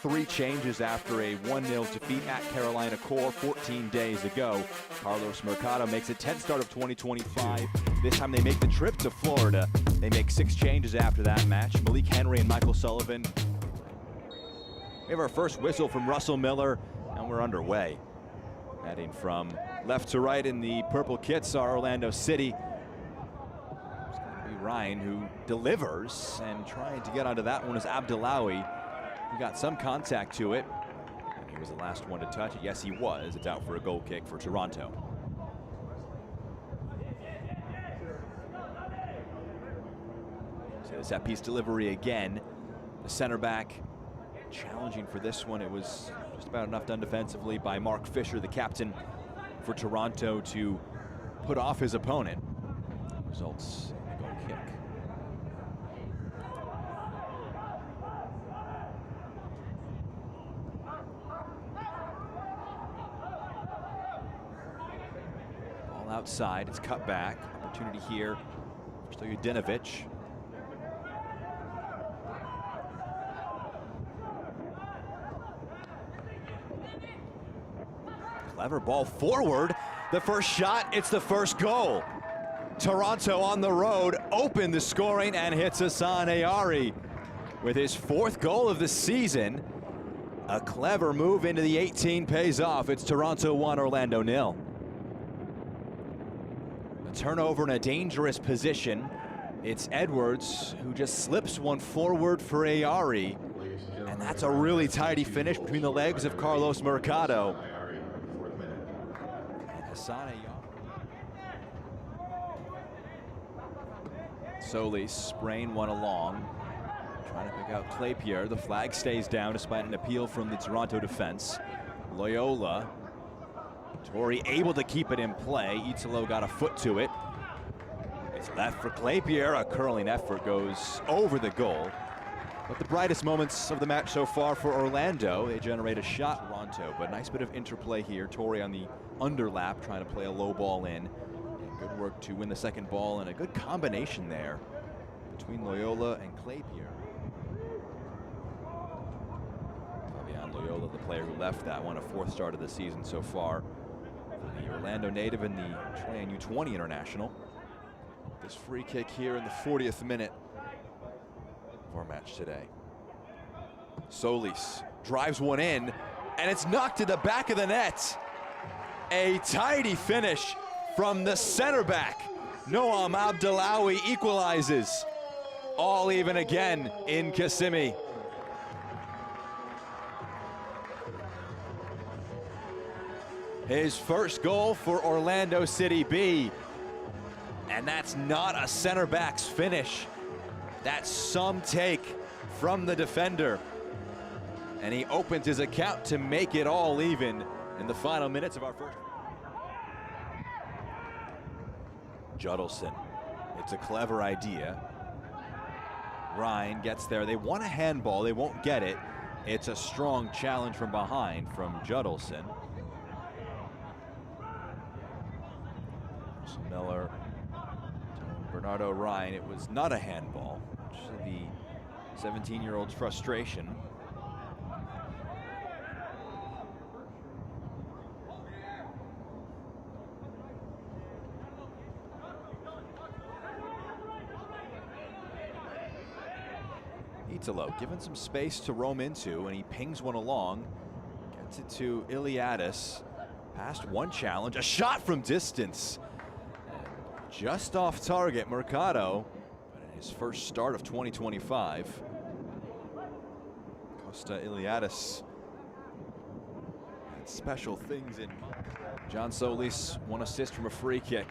3 changes after a 1-0 defeat at Carolina Core 14 days ago. Carlos Mercado makes a 10th start of 2025. This time they make the trip to Florida. They make 6 changes after that match. Malik Henry and Michael Sullivan. We have our first whistle from Russell Miller, and we're underway. Heading from left to right in the purple kits are Orlando City. It's going to be Ryan who delivers, and trying to get onto that one is Abdullawi. He got some contact to it, and he was the last one to touch it. Yes, he was. It's out for a goal kick for Toronto. So the set piece delivery again. The center back challenging for this one. It was just about enough done defensively by Mark Fisher, the captain for Toronto, to put off his opponent. Results in a goal kick. Ball outside, it's cut back. Opportunity here for Stojadinovic. Clever ball forward. The first shot, it's the first goal. Toronto on the road opened the scoring and hits Hassan Ayari with his 4th goal of the season. A clever move into the 18 pays off. It's Toronto 1, Orlando 0. A turnover in a dangerous position. It's Edwards who just slips one forward for Ayari. And that's a really tidy finish between the legs of Carlos Mercado. Solis spraying one along, trying to pick out Claypierre. The flag stays down despite an appeal from the Toronto defense. Loyola, Torrey able to keep it in play. Italo got a foot to it. It's left for Claypierre. A curling effort goes over the goal. But the brightest moments of the match so far for Orlando, they generate a shot, Toronto, but nice bit of interplay here. Torrey on the underlap, trying to play a low ball in. And good work to win the second ball, and a good combination there between Loyola and Claypierre. Fabian Loyola, the player who left that one, a 4th start of the season so far for the Orlando native and the Chilean U20 international. This free kick here in the 40th minute of our match today. Solis drives one in, and it's knocked to the back of the net. A tidy finish from the center back. Noam Abdullawi equalizes. All even again in Kissimmee. His first goal for Orlando City B. And that's not a center back's finish. That's some take from the defender. And he opens his account to make it all even in the final minutes of our first. Judelson, it's a clever idea. Ryan gets there. They want a handball, they won't get it. It's a strong challenge from behind from Judelson. Miller, Bernardo Ryan, it was not a handball, which is the 17-year-old's frustration. Italo given some space to roam into, and he pings one along, gets it to Iliadis, past one challenge, a shot from distance. Just off target, Mercado, but in his first start of 2025. Costa Iliadis had special things in mind. John Solis, 1 assist from a free kick.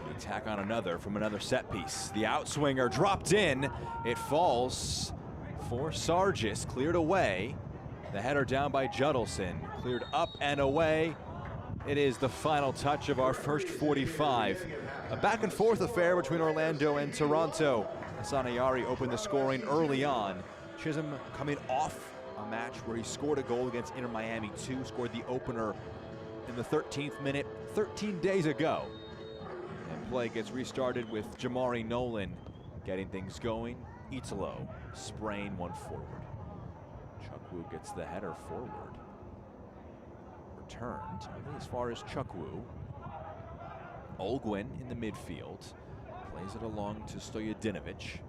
We tack on another from another set piece. The outswinger dropped in. It falls for Sargis, cleared away. The header down by Judelson, cleared up and away. It is the final touch of our first 45. A back and forth affair between Orlando and Toronto. Hassan Ayari opened the scoring early on. Chisholm coming off a match where he scored a goal against Inter Miami 2, scored the opener in the 13th minute 13 days ago. And play gets restarted with Jamari Nolan getting things going. Italo spraying one forward. Chukwu gets the header forward. Returned, only as far as Chukwu. Olgwin in the midfield. Plays it along to Stojadinovic.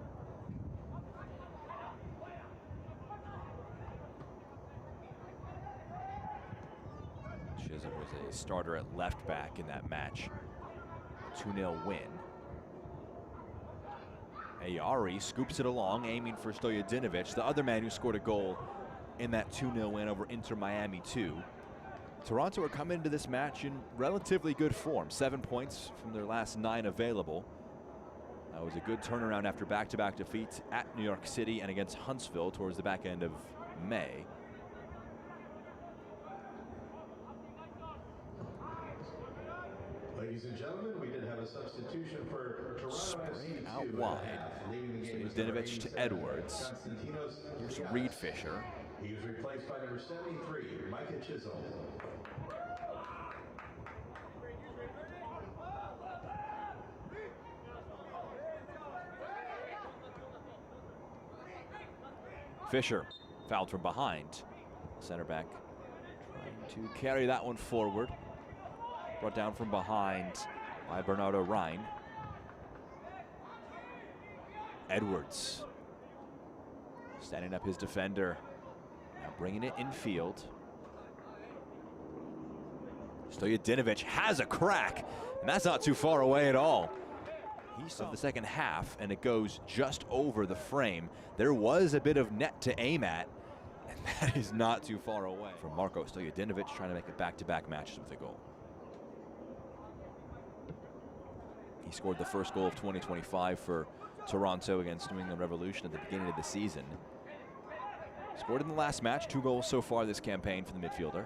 Chisholm was a starter at left back in that match. 2-0 win. Ayari scoops it along, aiming for Stojadinovic, the other man who scored a goal in that 2-0 win over Inter Miami 2. Toronto are coming into this match in relatively good form. 7 points from their last 9 available. That was a good turnaround after back-to-back defeats at New York City and against Huntsville towards the back end of May. Ladies and gentlemen, we did have a substitution for Toronto Sprayed FC out II. wide. Stojadinovic to Edwards. Here's Reed Fisher. He was replaced by number 73, Micah Chisholm. Fisher fouled from behind. Center back trying to carry that one forward. Brought down from behind by Bernardo Rhine. Edwards standing up his defender. Now bringing it infield. Stojadinovic has a crack, and that's not too far away at all. He's of the second half, and it goes just over the frame. There was a bit of net to aim at, and that is not too far away. From Marko Stojadinovic trying to make it back-to-back matches with a goal. He scored the first goal of 2025 for Toronto against New England Revolution at the beginning of the season. Scored in the last match, 2 goals so far this campaign for the midfielder.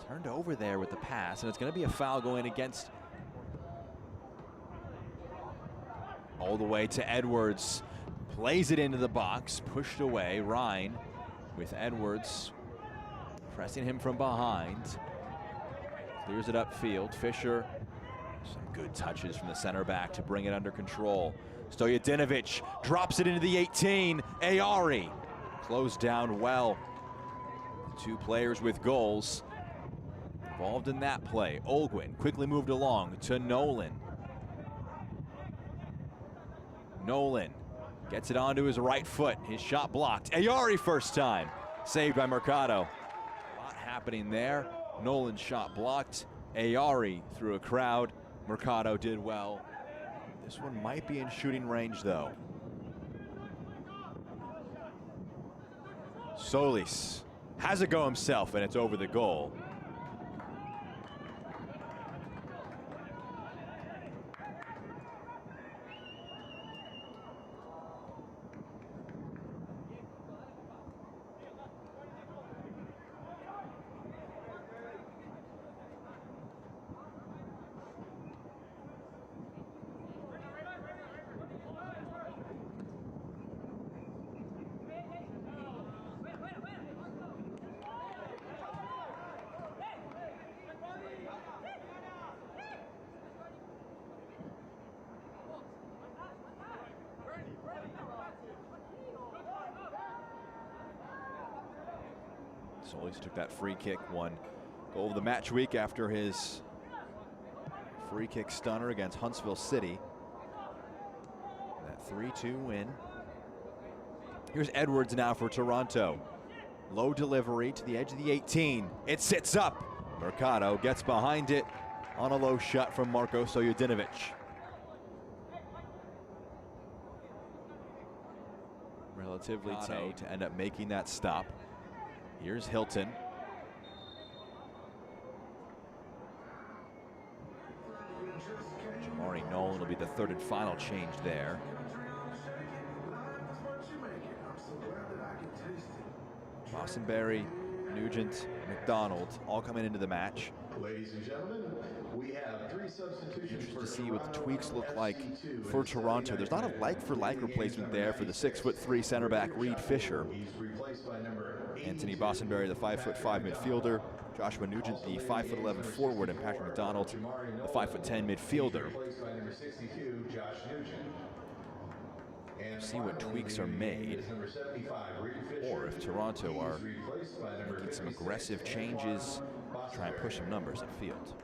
Turned over there with the pass, and it's going to be a foul going against. All the way to Edwards. Plays it into the box, pushed away. Rhine with Edwards pressing him from behind. Clears it upfield. Fisher, some good touches from the center back to bring it under control. Stojadinovic drops it into the 18. Ayari closed down well. 2 players with goals involved in that play. Olgwin quickly moved along to Nolan. Nolan gets it onto his right foot. His shot blocked. Ayari first time. Saved by Mercado. A lot happening there. Nolan's shot blocked. Ayari through a crowd. Mercado did well. This one might be in shooting range though. Solis has a go himself, and it's over the goal. Solis took that free kick, won goal of the match week after his free kick stunner against Huntsville City. That 3-2 win. Here's Edwards now for Toronto. Low delivery to the edge of the 18. It sits up. Mercado gets behind it on a low shot from Marko Stojadinovic. Relatively tight to end up making that stop. Here's Hilton. Jamari Nolan will be the third and final change there. Bostonberry, Nugent, McDonald all coming into the match. Ladies and gentlemen, we have 3 substitutions. Interested to see what the tweaks look like for Toronto. There's not a like-for-like replacement there for the 6'3" center back Reed Fisher. Anthony Bostonberry, the 5'5" midfielder. Joshua Nugent, the 5'11" forward, and Patrick McDonald, the 5'10" midfielder. number 62, Josh Nugent. And See what finally, tweaks are leading the game made, is number 75, Reed Fisher. or if Toronto He's are replaced by number making some 56, aggressive changes, try and push some numbers upfield.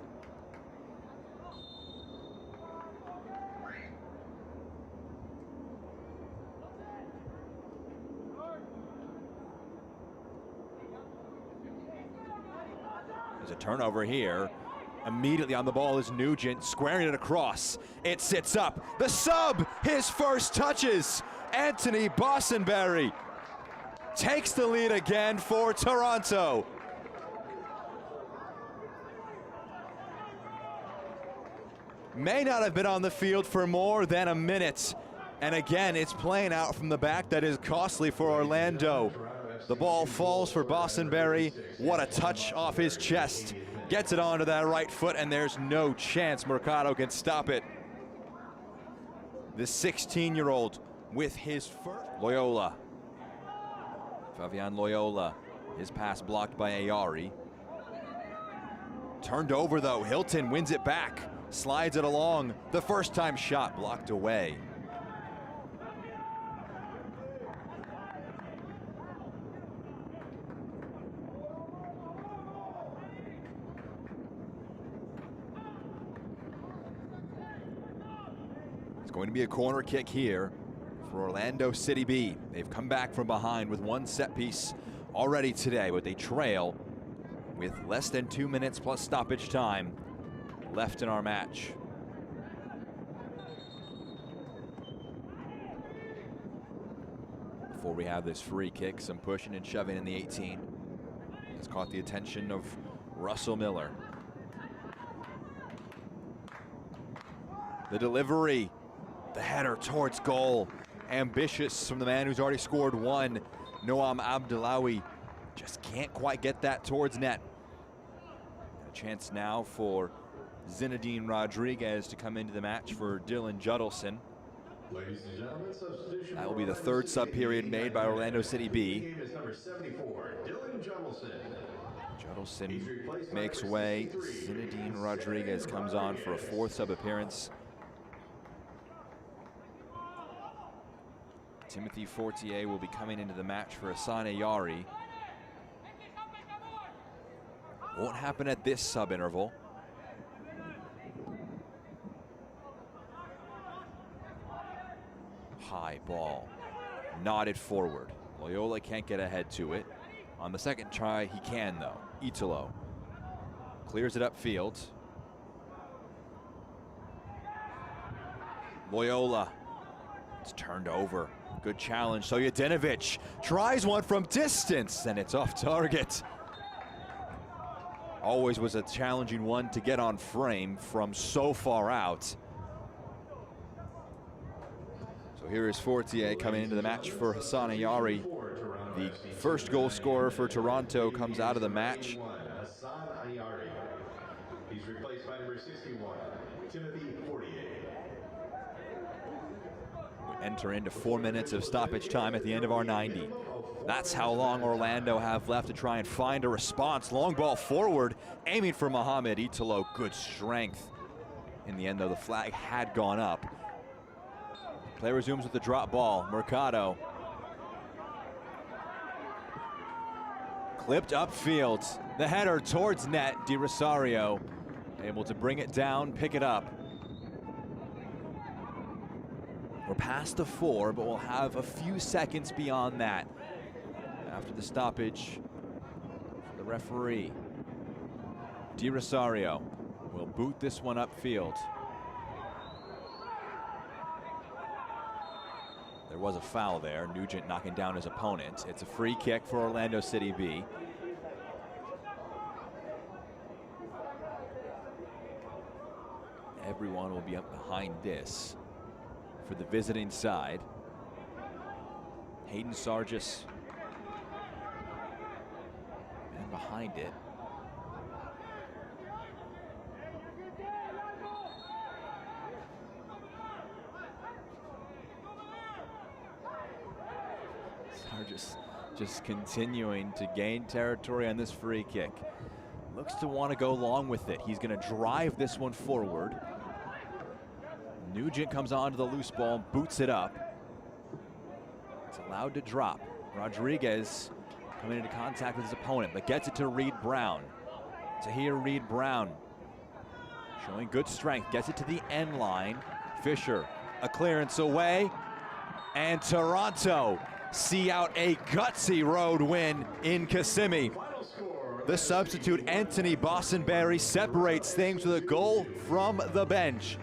There's a turnover here. Immediately on the ball is Nugent, squaring it across. It sits up. The sub, his first touches. Anthony Bossenberry takes the lead again for Toronto. May not have been on the field for more than a minute. And again, it's playing out from the back that is costly for Orlando. The ball falls for Bossenberry. What a touch off his chest. Gets it onto that right foot, and there's no chance Mercado can stop it. The 16-year-old with his first. Loyola. Fabian Loyola. His pass blocked by Ayari. Turned over though. Hilton wins it back. Slides it along. The first time shot blocked away. Going to be a corner kick here for Orlando City B. They've come back from behind with one set piece already today, but they trail with less than 2 minutes plus stoppage time left in our match. Before we have this free kick, some pushing and shoving in the 18. It's caught the attention of Russell Miller. The delivery. The header towards goal. Ambitious from the man who's already scored one. Noam Abdullawi just can't quite get that towards net. A chance now for Zinedine Rodriguez to come into the match for Dylan Judelson. Ladies and gentlemen, substitution. That will be the third sub period made by Orlando City B. Game is number 74, Dylan Judelson. Judelson makes way. Zinedine Rodriguez comes on for a fourth sub appearance. Timothy Fortier will be coming into the match for Hassan Ayari. Won't happen at this sub interval. High ball, nodded forward. Loyola can't get ahead to it. On the second try, he can though. Italo clears it upfield. Loyola, it's turned over. Good challenge. Stojadinovic tries one from distance, and it's off target. Always was a challenging one to get on frame from so far out. So here is Fortier coming into the match for Hassan Ayari. The first goal scorer for Toronto comes out of the match. Hassan Ayari. He's replaced by number 61, Timothy Fortier. Enter into 4 minutes of stoppage time at the end of our 90. That's how long Orlando have left to try and find a response. Long ball forward, aiming for Mohamed Italo. Good strength. In the end, though, the flag had gone up. Play resumes with the drop ball. Mercado. Clipped upfield. The header towards net. Di Rosario able to bring it down, pick it up. We're past the 4, but we'll have a few seconds beyond that after the stoppage for the referee. Di Rosario will boot this one upfield. There was a foul there. Nugent knocking down his opponent. It's a free kick for Orlando City B. Everyone will be up behind this for the visiting side. Hayden Sargis and behind it. Sargis just continuing to gain territory on this free kick. Looks to want to go long with it. He's going to drive this one forward. Nugent comes onto the loose ball, boots it up. It's allowed to drop. Rodriguez coming into contact with his opponent, but gets it to Reed Brown. Tahir Reed Brown showing good strength, gets it to the end line. Fisher, a clearance away, and Toronto see out a gutsy road win in Kissimmee. The substitute Anthony Bossenberry separates things with a goal from the bench.